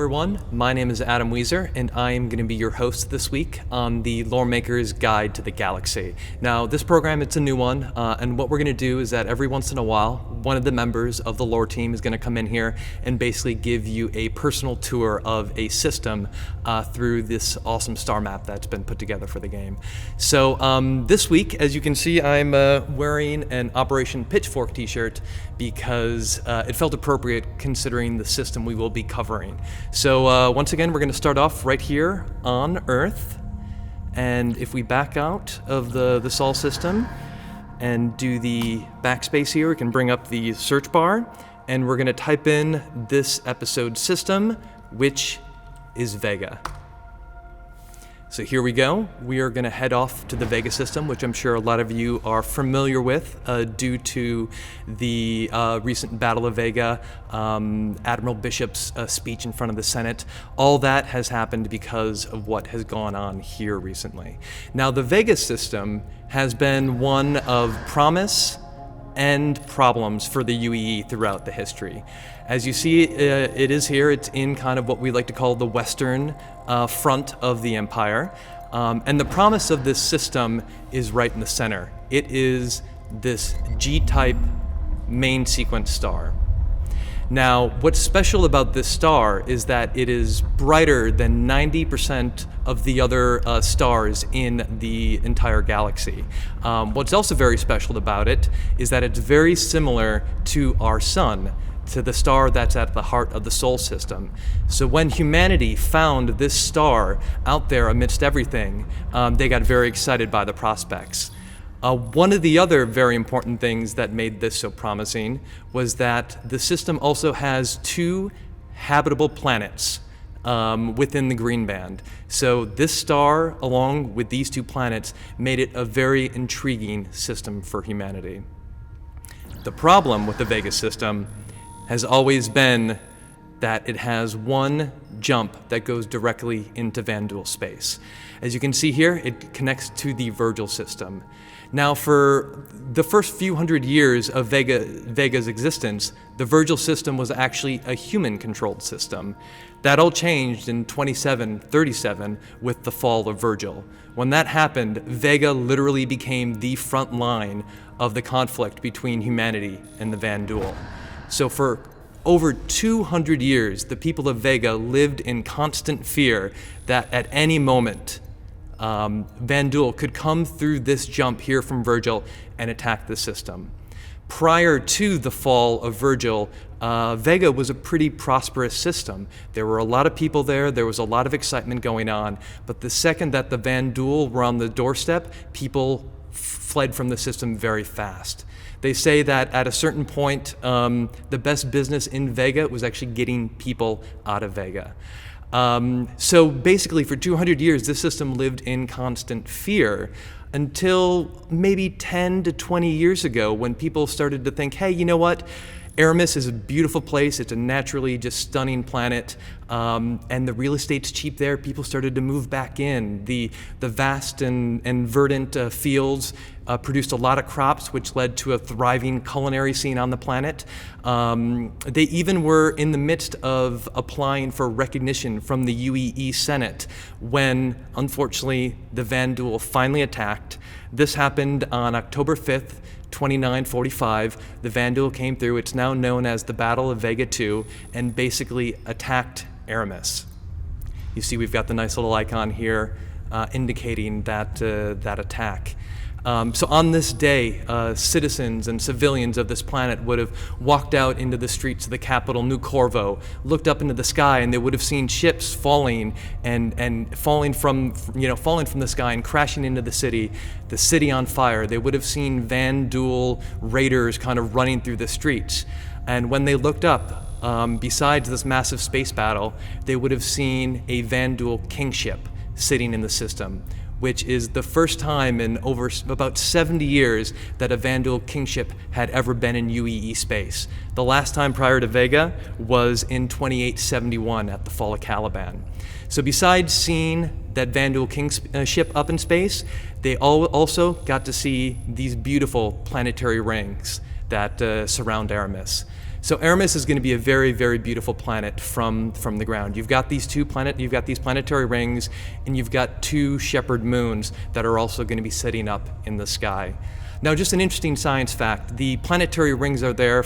Hello everyone, my name is Adam Wieser, and I am going to be your host this week on the Loremaker's Guide to the Galaxy. Now, this program, it's a new one, and what we're going to do is that every once in a while, one of the members of the lore team is going to come in here and basically give you a personal tour of a system through this awesome star map that's been put together for the game. So this week, as you can see, I'm wearing an Operation Pitchfork t-shirt because it felt appropriate considering the system we will be covering. So once again, we're going to start off right here on Earth, and if we back out of the Sol system and do the backspace here, we can bring up the search bar, and we're going to type in this episode's system, which is Vega. So here we go. We are going to head off to the Vega System, which I'm sure a lot of you are familiar with due to the recent Battle of Vega, Admiral Bishop's speech in front of the Senate. All that has happened because of what has gone on here recently. Now, the Vega System has been one of promise and problems for the UEE throughout the history. As you see, it is here. It's in kind of what we like to call the western front of the Empire. And the promise of this system is right in the center. It is this G-type main sequence star. Now, what's special about this star is that it is brighter than 90% of the other stars in the entire galaxy. What's also very special about it is that it's very similar to our sun, to the star that's at the heart of the Sol system. So when humanity found this star out there amidst everything, they got very excited by the prospects. One of the other very important things that made this so promising was that the system also has 2 habitable planets within the green band. So this star, along with these 2 planets, made it a very intriguing system for humanity. The problem with the Vega system has always been that it has one jump that goes directly into Vanduul space. As you can see here, it connects to the Virgil system. Now, for the first few hundred years of Vega's existence, the Virgil system was actually a human-controlled system. That all changed in 2737 with the fall of Virgil. When that happened, Vega literally became the front line of the conflict between humanity and the Vanduul. So for over 200 years, the people of Vega lived in constant fear that at any moment, Vanduul could come through this jump here from Virgil and attack the system. Prior to the fall of Virgil, Vega was a pretty prosperous system. There were a lot of people there, there was a lot of excitement going on, but the second that the Vanduul were on the doorstep, people fled from the system very fast. They say that at a certain point, the best business in Vega was actually getting people out of Vega. So basically for 200 years, this system lived in constant fear until maybe 10 to 20 years ago when people started to think, hey, you know what? Aramis is a beautiful place. It's a naturally just stunning planet, and the real estate's cheap there. People started to move back in. The vast and verdant fields produced a lot of crops, which led to a thriving culinary scene on the planet. They even were in the midst of applying for recognition from the UEE Senate when, unfortunately, the Vanduul finally attacked. This happened on October 5th, 2945, the Vanduul came through. It's now known as the Battle of Vega II, and basically attacked Aramis. You see we've got the nice little icon here indicating that attack. So on this day, citizens and civilians of this planet would have walked out into the streets of the capital, New Corvo, looked up into the sky, and they would have seen ships falling and falling from the sky and crashing into the city on fire. They would have seen Vanduul raiders kind of running through the streets. And when they looked up, besides this massive space battle, they would have seen a Vanduul kingship sitting in the system, which is the first time in over about 70 years that a Vanduul kingship had ever been in UEE space. The last time prior to Vega was in 2871 at the fall of Caliban. So besides seeing that Vanduul kingship up in space, they also got to see these beautiful planetary rings that surround Aramis. So Aramis is going to be a very, very beautiful planet from the ground. You've got these planetary rings, and you've got 2 shepherd moons that are also going to be sitting up in the sky. Now, just an interesting science fact, the planetary rings are there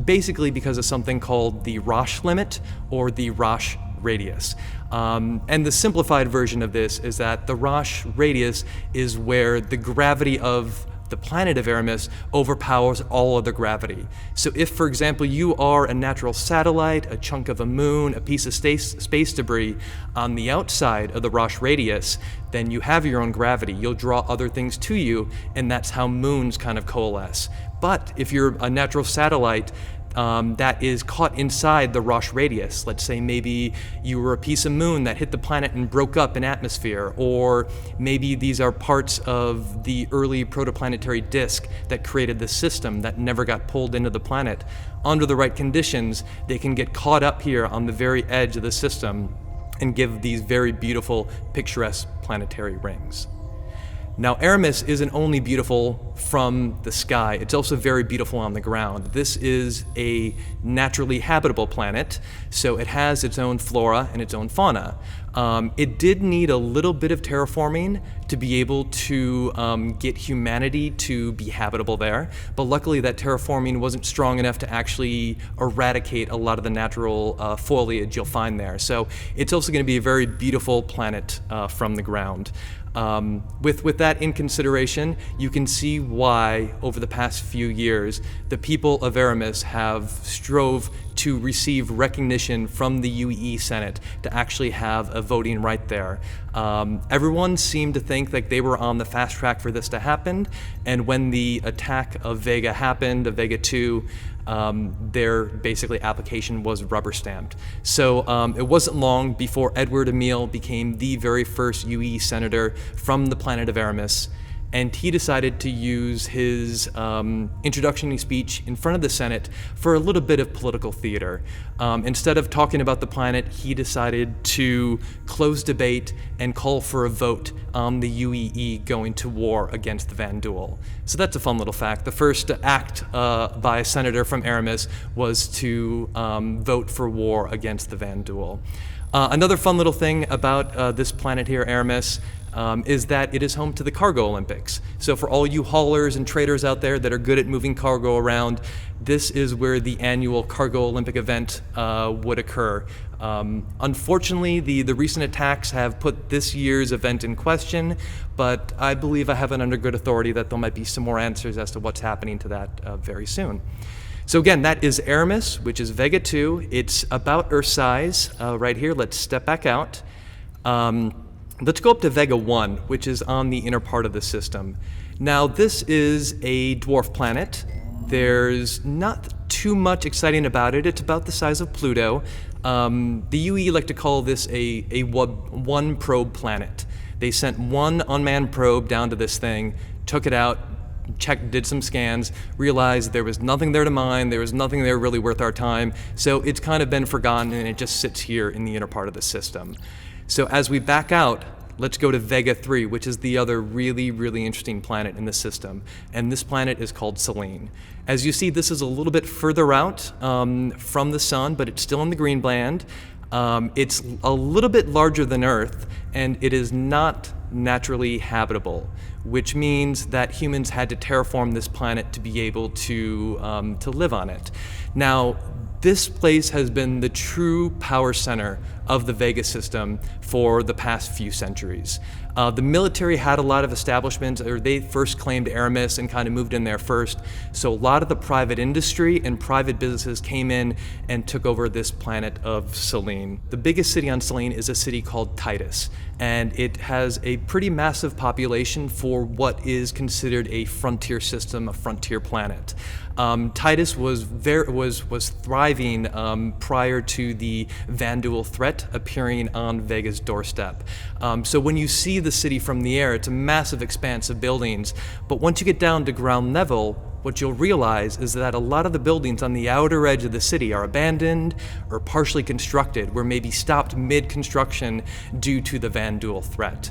basically because of something called the Roche limit or the Roche radius. And the simplified version of this is that the Roche radius is where the gravity of the planet of Aramis overpowers all other gravity. So if, for example, you are a natural satellite, a chunk of a moon, a piece of space debris on the outside of the Roche radius, then you have your own gravity. You'll draw other things to you, and that's how moons kind of coalesce. But if you're a natural satellite that is caught inside the Roche radius. Let's say maybe you were a piece of moon that hit the planet and broke up in atmosphere, or maybe these are parts of the early protoplanetary disk that created the system that never got pulled into the planet. Under the right conditions, they can get caught up here on the very edge of the system and give these very beautiful, picturesque planetary rings. Now, Aramis isn't only beautiful from the sky, it's also very beautiful on the ground. This is a naturally habitable planet, so it has its own flora and its own fauna. It did need a little bit of terraforming to be able to get humanity to be habitable there, but luckily that terraforming wasn't strong enough to actually eradicate a lot of the natural foliage you'll find there. So it's also going to be a very beautiful planet from the ground. With that in consideration, you can see why, over the past few years, the people of Aramis have strove to receive recognition from the UEE Senate to actually have a voting right there. Everyone seemed to think that they were on the fast track for this to happen, and when the attack of Vega happened, of Vega 2, their basically application was rubber stamped. So it wasn't long before Edward Emile became the very first UE senator from the planet of Aramis, and he decided to use his introductory speech in front of the Senate for a little bit of political theater. Instead of talking about the planet, he decided to close debate and call for a vote on the UEE going to war against the Vanduul. So that's a fun little fact. The first act by a senator from Aramis was to vote for war against the Vanduul. Another fun little thing about this planet here, Aramis, is that it is home to the Cargo Olympics. So for all you haulers and traders out there that are good at moving cargo around, this is where the annual Cargo Olympic event would occur. Unfortunately, the recent attacks have put this year's event in question, but I believe I have it under good authority that there might be some more answers as to what's happening to that very soon. So again, that is Aramis, which is Vega 2. It's about Earth size right here. Let's step back out. Let's go up to Vega 1, which is on the inner part of the system. Now, this is a dwarf planet. There's not too much exciting about it. It's about the size of Pluto. The UE like to call this a one probe planet. They sent one unmanned probe down to this thing, took it out, checked, did some scans, realized there was nothing there to mine, there was nothing there really worth our time, so it's kind of been forgotten and it just sits here in the inner part of the system. So as we back out, let's go to Vega 3, which is the other really, really interesting planet in the system. And this planet is called Selene. As you see, this is a little bit further out from the sun, but it's still in the green band. It's a little bit larger than Earth, and it is not naturally habitable, which means that humans had to terraform this planet to be able to live on it. Now, this place has been the true power center of the Vega system for the past few centuries. The military had a lot of establishments, or they first claimed Aramis and kind of moved in there first. So a lot of the private industry and private businesses came in and took over this planet of Selene. The biggest city on Selene is a city called Titus, and it has a pretty massive population for what is considered a frontier system, a frontier planet. Titus was thriving prior to the Vanduul threat appearing on Vega's doorstep. So when you see the city from the air, it's a massive expanse of buildings, but once you get down to ground level, what you'll realize is that a lot of the buildings on the outer edge of the city are abandoned or partially constructed, or maybe stopped mid-construction due to the Vanduul threat.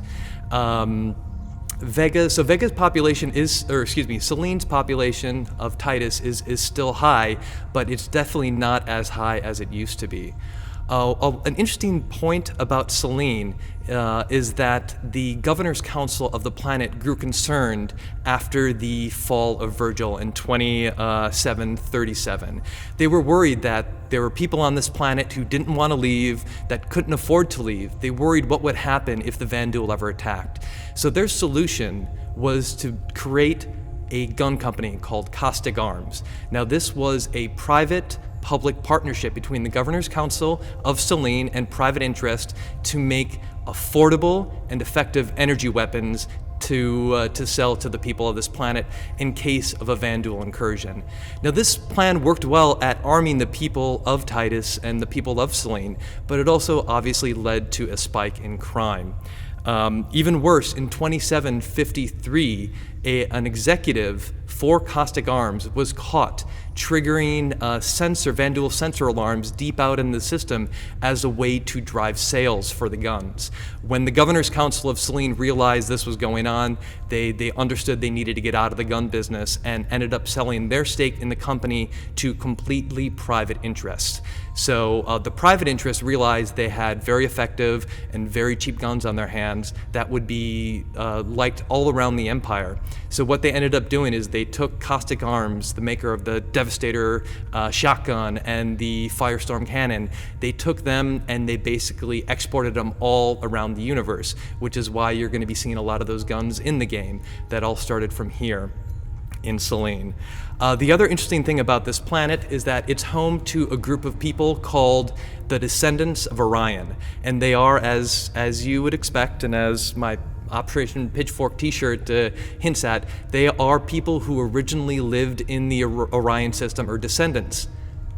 Vega's population Selene's population of Titus is still high, but it's definitely not as high as it used to be. An interesting point about Selene is that the Governor's Council of the planet grew concerned after the fall of Virgil in 2737. They were worried that there were people on this planet who didn't want to leave, that couldn't afford to leave. They worried what would happen if the Vanduul ever attacked. So their solution was to create a gun company called Caustic Arms. Now this was a private-public partnership between the Governor's Council of Selene and private interest to make affordable and effective energy weapons to sell to the people of this planet in case of a Vanduul incursion. Now this plan worked well at arming the people of Titus and the people of Selene, but it also obviously led to a spike in crime. Even worse, in 2753, an executive for Caustic Arms was caught triggering Vanduul sensor alarms deep out in the system as a way to drive sales for the guns. When the Governor's Council of Selene realized this was going on, they understood they needed to get out of the gun business and ended up selling their stake in the company to completely private interests. So the private interests realized they had very effective and very cheap guns on their hands that would be liked all around the empire. So what they ended up doing is they took Caustic Arms, the maker of the Devastator shotgun and the Firestorm cannon, they took them and they basically exported them all around the universe, which is why you're going to be seeing a lot of those guns in the game that all started from here in Selene. The other interesting thing about this planet is that it's home to a group of people called the Descendants of Orion, and they are, as you would expect, and as my Operation Pitchfork t-shirt hints at, they are people who originally lived in the Orion system, or descendants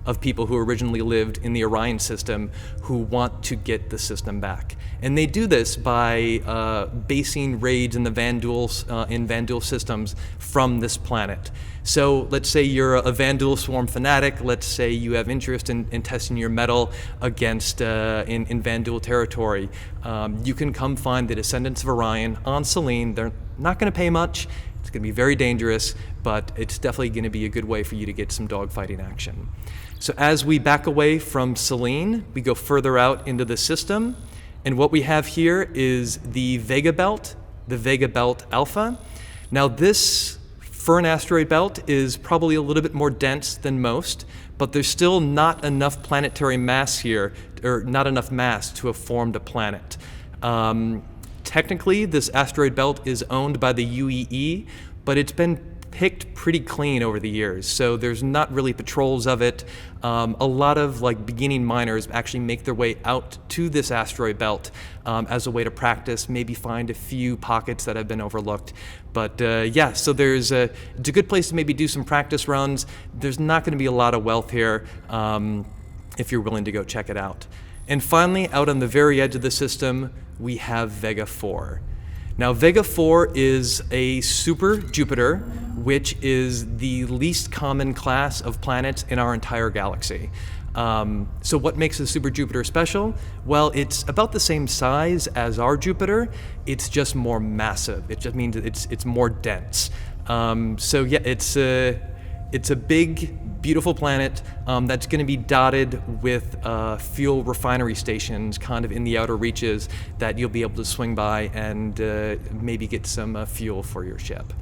of people who originally lived in the Orion system who want to get the system back. And they do this by basing raids in the Vanduul systems from this planet. So let's say you're a Vanduul swarm fanatic. Let's say you have interest in testing your mettle against in Vanduul territory. You can come find the Descendants of Orion on Selene. They're not going to pay much. It's going to be very dangerous, but it's definitely going to be a good way for you to get some dogfighting action. So as we back away from Selene, we go further out into the system. And what we have here is the Vega Belt, the Vega Belt Alpha. Now this, for an asteroid belt, is probably a little bit more dense than most, but there's still not enough planetary mass here, or not enough mass to have formed a planet. Technically, this asteroid belt is owned by the UEE, but it's been picked pretty clean over the years, so there's not really patrols of it. A lot of beginning miners actually make their way out to this asteroid belt as a way to practice, maybe find a few pockets that have been overlooked. But yeah, so it's a good place to maybe do some practice runs. There's not going to be a lot of wealth here if you're willing to go check it out. And finally, out on the very edge of the system, we have Vega 4. Now, Vega 4 is a super Jupiter, which is the least common class of planets in our entire galaxy. So what makes a super Jupiter special? Well, it's about the same size as our Jupiter. It's just more massive. It just means it's more dense. So yeah, it's a big, beautiful planet that's going to be dotted with fuel refinery stations kind of in the outer reaches that you'll be able to swing by and maybe get some fuel for your ship.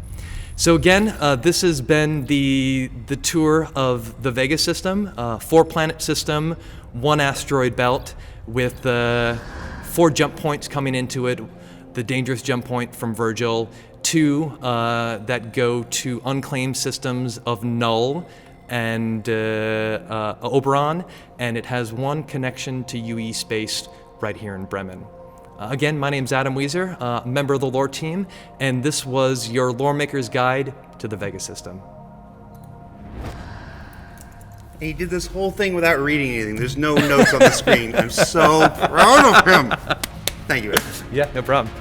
So again, this has been the tour of the Vega System, 4-planet system, 1 asteroid belt with 4 jump points coming into it, the dangerous jump point from Virgil, 2 that go to unclaimed systems of Null and Oberon, and it has 1 connection to UE space right here in Bremen. Again, my name's Adam Wieser, a member of the Lore Team, and this was your Loremaker's Guide to the Vega System. And he did this whole thing without reading anything. There's no notes on the screen. I'm so proud of him. Thank you, Adam. Yeah, no problem.